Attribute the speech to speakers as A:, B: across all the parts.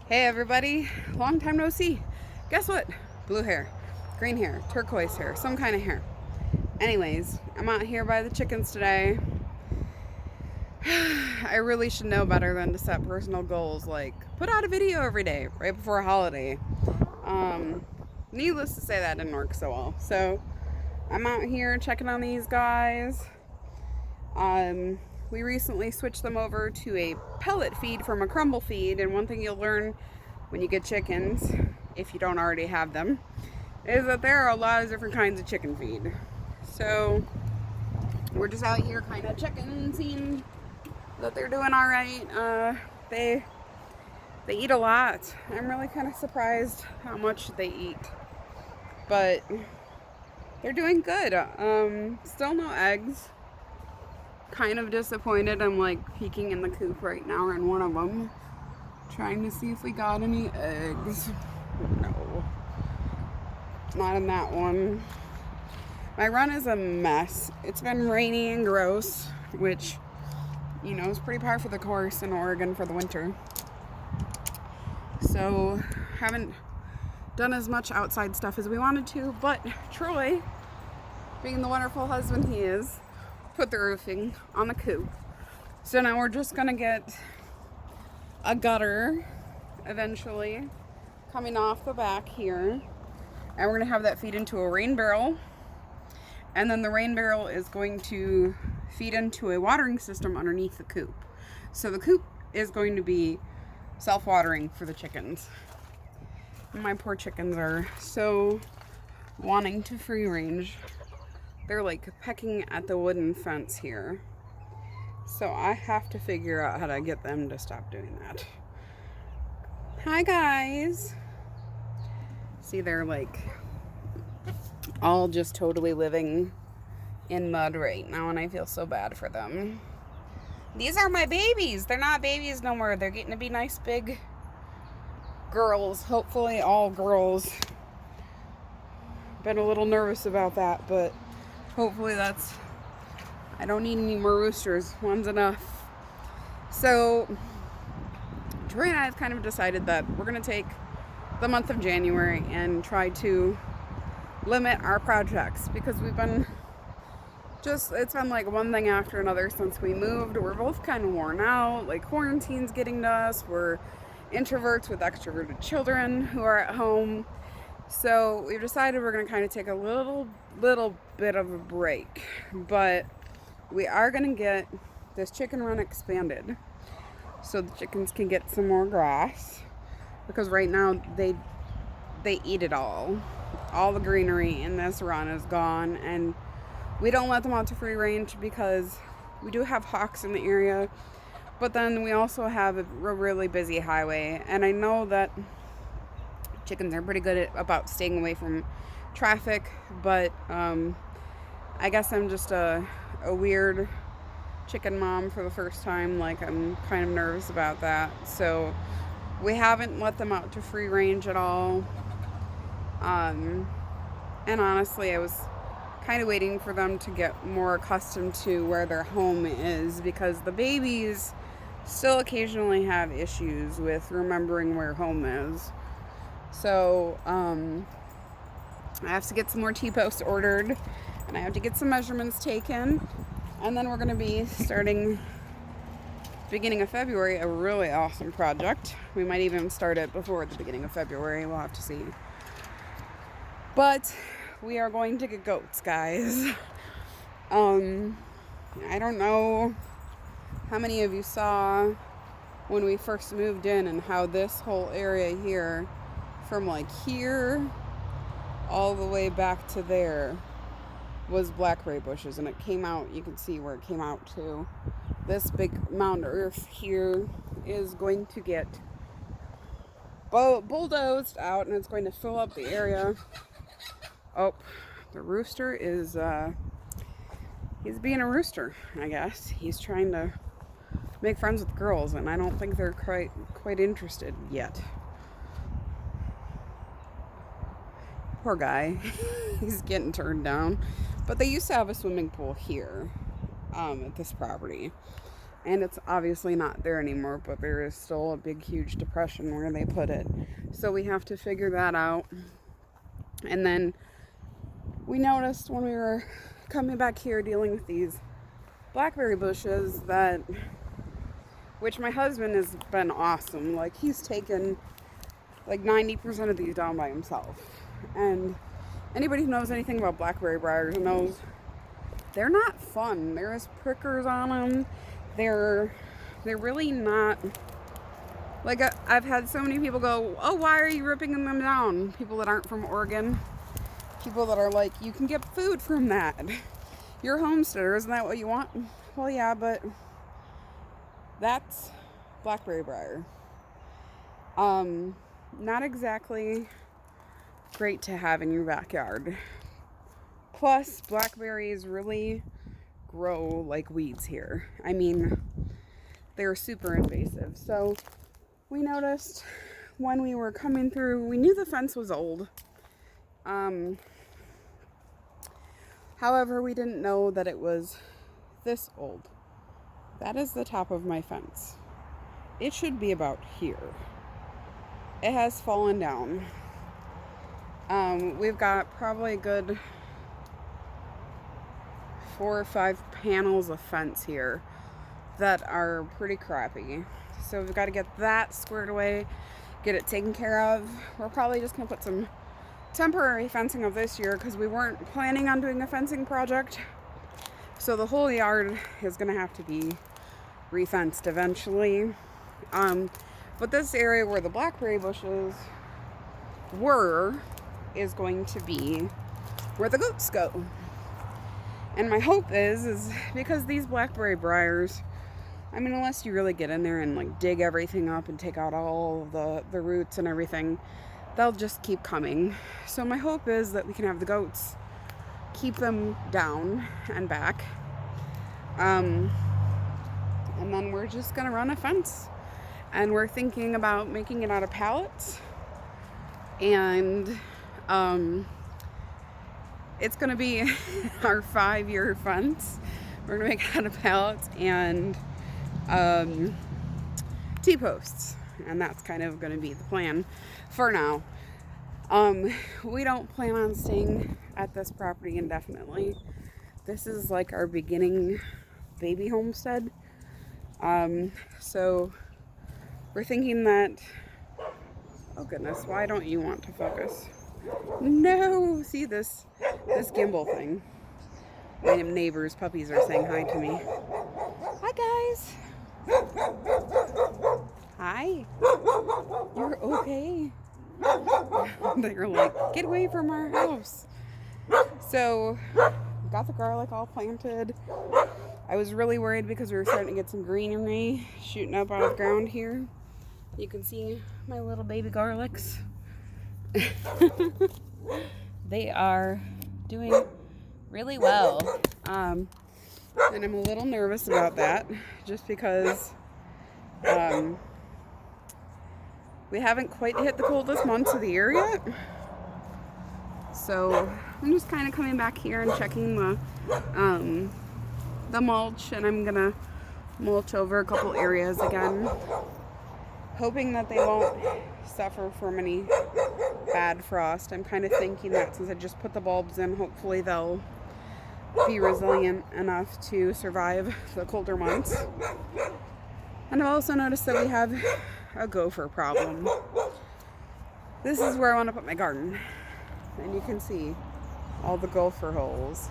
A: Hey everybody, long time no see. Guess what? Blue hair, green hair, turquoise hair, some kind of hair. Anyways, I'm out here by the chickens today. I really should know better than to set personal goals like put out a video every day right before a holiday. Um, Needless to say, that didn't work so well. So I'm out here checking on these guys. We recently switched them over to a pellet feed from a crumble feed, and one thing you'll learn when you get chickens, if you don't already have them, is that there are a lot of different kinds of chicken feed. So we're just out here kind of checking, seeing that they're doing all right. They eat a lot. I'm really kind of surprised how much they eat, but they're doing good. Still no eggs. Kind of disappointed. I'm like peeking in the coop right now in one of them, trying to see if we got any eggs. No, not in that one. My run is a mess. It's been rainy and gross, which, you know, is pretty par for the course in Oregon for the winter. So, haven't done as much outside stuff as we wanted to, but Troy, being the wonderful husband he is, put the roofing on the coop. So now we're just gonna get a gutter eventually coming off the back here, and we're gonna have that feed into a rain barrel, and then the rain barrel is going to feed into a watering system underneath the coop. So the coop is going to be self-watering for the chickens. My poor chickens are so wanting to free range. They're like pecking at the wooden fence here. So I have to figure out how to get them to stop doing that. Hi guys. See, they're like all just totally living in mud right now, and I feel so bad for them. These are my babies. They're not babies no more. They're getting to be nice big girls. Hopefully all girls. Been a little nervous about that, but hopefully I don't need any more roosters. One's enough. So, Troy and I have kind of decided that we're going to take the month of January and try to limit our projects, because it's been like one thing after another since we moved. We're both kind of worn out. Like, quarantine's getting to us. We're introverts with extroverted children who are at home. So we've decided we're going to kind of take a little bit of a break, but we are going to get this chicken run expanded so the chickens can get some more grass, because right now they eat it all. All the greenery in this run is gone, and we don't let them out to free range because we do have hawks in the area, but then we also have a really busy highway, and I know that chickens are pretty good about staying away from traffic, but I guess I'm just a weird chicken mom for the first time. Like, I'm kind of nervous about that. So we haven't let them out to free range at all. And honestly, I was kind of waiting for them to get more accustomed to where their home is, because the babies still occasionally have issues with remembering where home is. So, I have to get some more T-posts ordered, and I have to get some measurements taken, and then we're going to be starting beginning of February a really awesome project. We might even start it before the beginning of February. We'll have to see. But we are going to get goats, guys. I don't know how many of you saw when we first moved in and how this whole area here, from like here all the way back to there, was blackberry bushes, and it came out, you can see where it came out to. This big mound of earth here is going to get bulldozed out, and it's going to fill up the area. Oh, the rooster is he's being a rooster, I guess. He's trying to make friends with girls, and I don't think they're quite interested yet. Poor guy. He's getting turned down. But they used to have a swimming pool here at this property. And it's obviously not there anymore, but there is still a big, huge depression where they put it. So we have to figure that out. And then we noticed when we were coming back here dealing with these blackberry bushes that, which my husband has been awesome. Like, he's taken like 90% of these down by himself. And anybody who knows anything about blackberry briars knows they're not fun. There's prickers on them. They're really not, like, I've had so many people go, oh, why are you ripping them down? People that aren't from Oregon. People that are like, you can get food from that. You're a homesteader, isn't that what you want? Well, yeah, but that's blackberry briar. Not exactly great to have in your backyard. Plus, blackberries really grow like weeds here. I mean, they're super invasive. So we noticed when we were coming through, we knew the fence was old. However, we didn't know that it was this old. That is the top of my fence. It should be about here. It has fallen down. We've got probably a good 4 or 5 panels of fence here that are pretty crappy. So we've got to get that squared away, get it taken care of. We're probably just going to put some temporary fencing of this year because we weren't planning on doing a fencing project. So the whole yard is going to have to be refenced eventually. But this area where the blackberry bushes were is going to be where the goats go. And my hope is because these blackberry briars, I mean, unless you really get in there and like dig everything up and take out all of the roots and everything, they'll just keep coming. So my hope is that we can have the goats keep them down and back. And then we're just gonna run a fence. And we're thinking about making it out of pallets. And it's gonna be our 5-year fence. We're gonna make it out of pallets and T-posts. And that's kind of gonna be the plan for now. We don't plan on staying at this property indefinitely. This is like our beginning baby homestead. So we're thinking that, oh goodness, why don't you want to focus? No, see this gimbal thing. My neighbor's puppies are saying hi to me. Hi guys. Hi. You're okay. They're like, get away from our house. So, got the garlic all planted. I was really worried because we were starting to get some greenery shooting up out of the ground here. You can see my little baby garlics. They are doing really well. And I'm a little nervous about that just because we haven't quite hit the coldest months of the year yet. So I'm just kind of coming back here and checking the mulch, and I'm gonna mulch over a couple areas again, hoping that they won't suffer from any bad frost. I'm kind of thinking that since I just put the bulbs in, hopefully they'll be resilient enough to survive the colder months. And I've also noticed that we have a gopher problem. This is where I want to put my garden, and you can see all the gopher holes.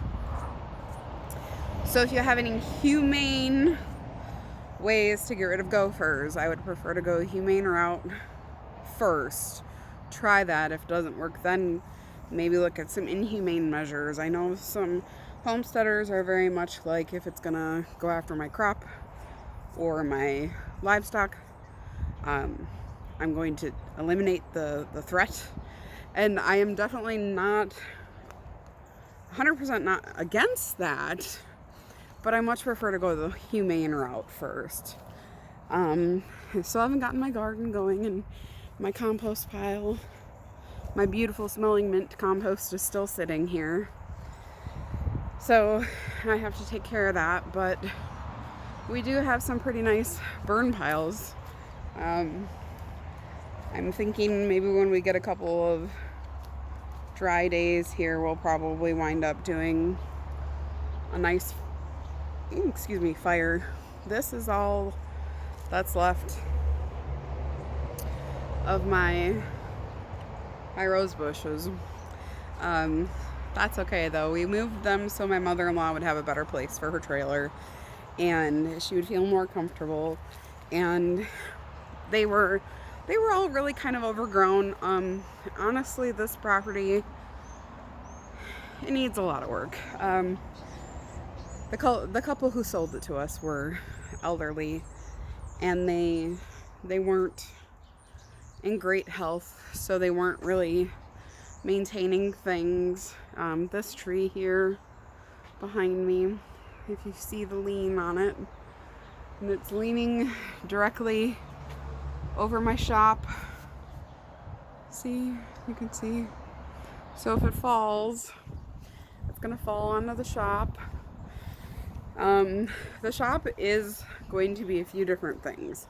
A: So if you have any humane ways to get rid of gophers, I would prefer to go the humane route first. Try that. If it doesn't work, then maybe look at some inhumane measures. I know some homesteaders are very much like, if it's gonna go after my crop or my livestock, I'm going to eliminate the threat. And I am definitely not 100% not against that, but I much prefer to go the humane route first. I still haven't gotten my garden going, and my compost pile, my beautiful smelling mint compost, is still sitting here. So I have to take care of that, but we do have some pretty nice burn piles. I'm thinking maybe when we get a couple of dry days here, we'll probably wind up doing a nice, fire. This is all that's left of my rose bushes. That's okay though. We moved them so my mother-in-law would have a better place for her trailer and she would feel more comfortable, and they were all really kind of overgrown. Honestly, this property, it needs a lot of work. The couple who sold it to us were elderly, and they weren't in great health, so they weren't really maintaining things. This tree here behind me, if you see the lean on it, and it's leaning directly over my shop. See, you can see. So if it falls, it's gonna fall onto the shop. The shop is going to be a few different things.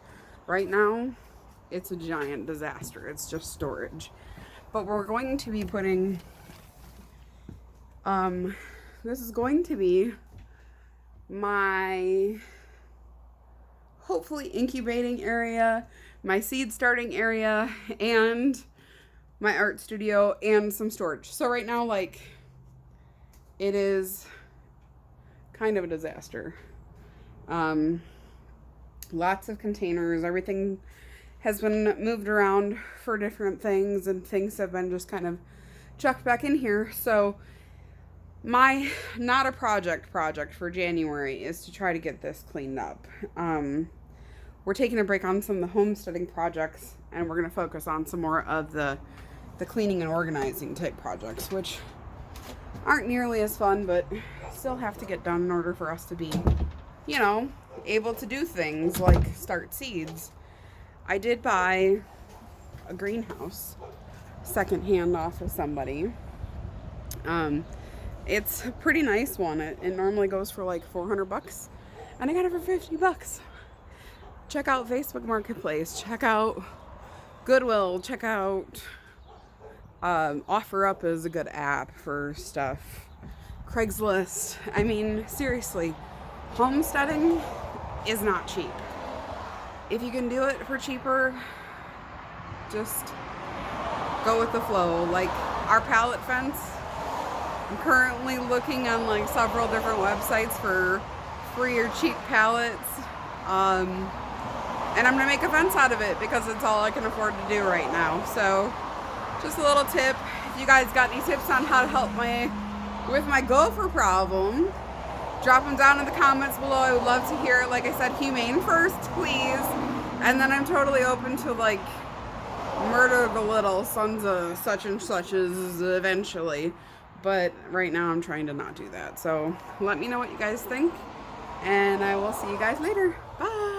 A: Right now, it's a giant disaster. It's just storage. But we're going to be putting, this is going to be my hopefully incubating area, my seed starting area, and my art studio, and some storage. So right now, like, it is kind of a disaster. Lots of containers, everything has been moved around for different things, and things have been just kind of chucked back in here. So my not a project for January is to try to get this cleaned up. We're taking a break on some of the homesteading projects, and we're going to focus on some more of the cleaning and organizing type projects, which aren't nearly as fun, but still have to get done in order for us to be, you know, able to do things like start seeds. I did buy a greenhouse secondhand off of somebody. It's a pretty nice one. It normally goes for like $400, and I got it for $50. Check out Facebook Marketplace. Check out Goodwill. Check out OfferUp is a good app for stuff. Craigslist. I mean, seriously, homesteading is not cheap. If you can do it for cheaper, just go with the flow. Like our pallet fence, I'm currently looking on like several different websites for free or cheap pallets. And I'm gonna make a fence out of it because it's all I can afford to do right now. So just a little tip. If you guys got any tips on how to help with my gopher problem, drop them down in the comments below. I would love to hear it. Like I said, humane first, please. And then I'm totally open to like murder the little sons of such and suches eventually. But right now I'm trying to not do that. So let me know what you guys think, and I will see you guys later. Bye.